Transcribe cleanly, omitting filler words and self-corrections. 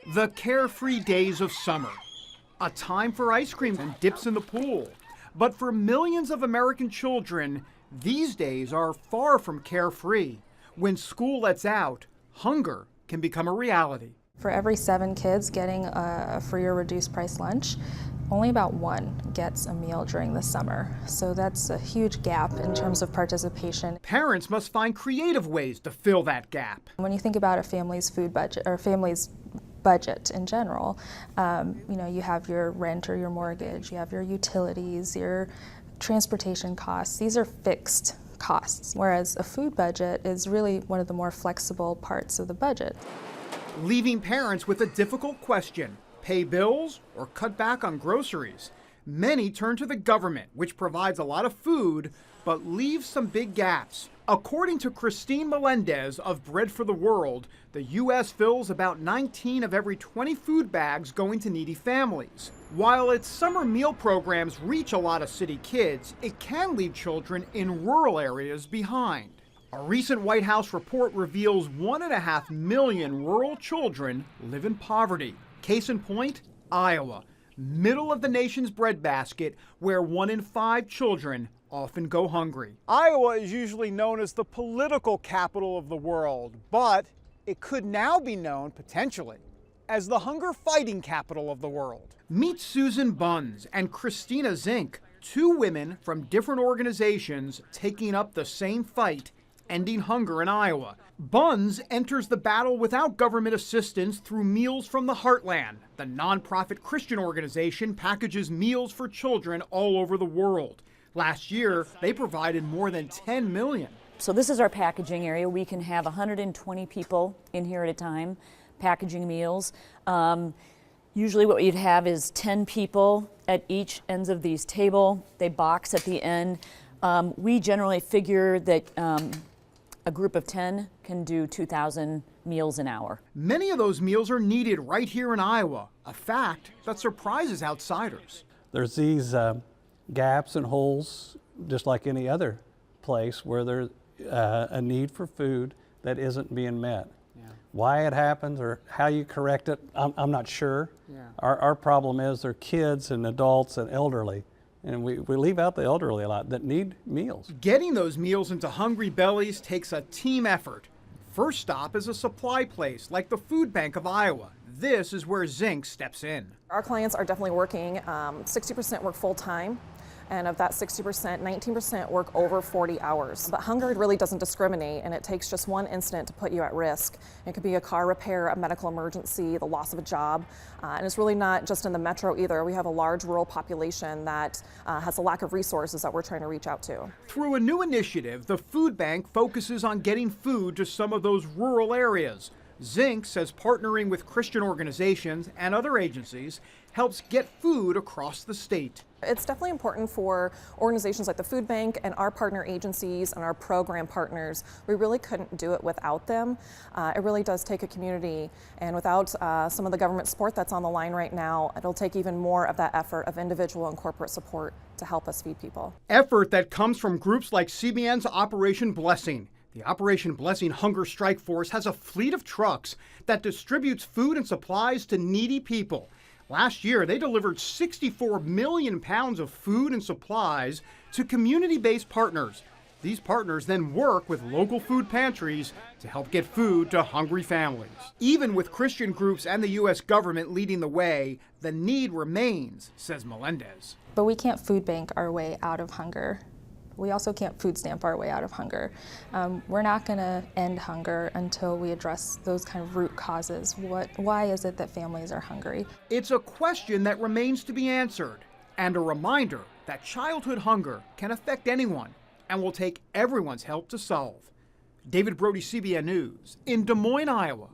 The carefree days of summer. A time for ice cream and dips in the pool. But for millions of American children, these days are far from carefree. When school lets out, hunger can become a reality. For every 7 kids getting a free or reduced price lunch, only about 1 gets a meal during the summer. So that's a huge gap in terms of participation. Parents must find creative ways to fill that gap. When you think about a family's food budget, or family's budget in general, you have your rent or your mortgage, you have your utilities, your transportation costs. These are fixed costs, whereas a food budget is really one of the more flexible parts of the budget. Leaving parents with a difficult question: pay bills or cut back on groceries? Many turn to the government, which provides a lot of food, but leaves some big gaps. According to Christine Melendez of Bread for the World, the U.S. fills about 19 of every 20 food bags going to needy families. While its summer meal programs reach a lot of city kids, it can leave children in rural areas behind. A recent White House report reveals 1.5 million rural children live in poverty. Case in point, Iowa, middle of the nation's breadbasket, where 1 in 5 children often go hungry. Iowa is usually known as the political capital of the world, but it could now be known, potentially, as the hunger fighting capital of the world. Meet Susan Bunz and Christina Zink, 2 women from different organizations taking up the same fight, ending hunger in Iowa. Bunz enters the battle without government assistance through Meals from the Heartland. The nonprofit Christian organization packages meals for children all over the world. Last year, they provided more than 10 million. So this is our packaging area. We can have 120 people in here at a time packaging meals. Usually what you'd have is 10 people at each ends of these table. They box at the end. We generally figure that a group of 10 can do 2,000 meals an hour. Many of those meals are needed right here in Iowa, a fact that surprises outsiders. There's these gaps and holes, just like any other place, where there's a need for food that isn't being met. Yeah. Why it happens or how you correct it, I'm not sure. Yeah. Our problem is they're kids and adults and elderly. And we leave out the elderly a lot that need meals. Getting those meals into hungry bellies takes a team effort. First stop is a supply place like the Food Bank of Iowa. This is where Zink steps in. Our clients are definitely working. 60% work full time. And of that 60%, 19% work over 40 hours. But hunger really doesn't discriminate, and it takes just one incident to put you at risk. It could be a car repair, a medical emergency, the loss of a job. And it's really not just in the metro either. We have a large rural population that has a lack of resources that we're trying to reach out to. Through a new initiative, the Food Bank focuses on getting food to some of those rural areas. Zink says partnering with Christian organizations and other agencies helps get food across the state. It's definitely important for organizations like the Food Bank and our partner agencies and our program partners. We really couldn't do it without them. It really does take a community, and without some of the government support that's on the line right now, it'll take even more of that effort of individual and corporate support to help us feed people. Effort that comes from groups like CBN's Operation Blessing. The Operation Blessing Hunger Strike Force has a fleet of trucks that distributes food and supplies to needy people. Last year, they delivered 64 million pounds of food and supplies to community-based partners. These partners then work with local food pantries to help get food to hungry families. Even with Christian groups and the U.S. government leading the way, the need remains, says Melendez. But we can't food bank our way out of hunger. We also can't food stamp our way out of hunger. We're not going to end hunger until we address those kind of root causes. Why is it that families are hungry? It's a question that remains to be answered, and a reminder that childhood hunger can affect anyone and will take everyone's help to solve. David Brody, CBN News, in Des Moines, Iowa.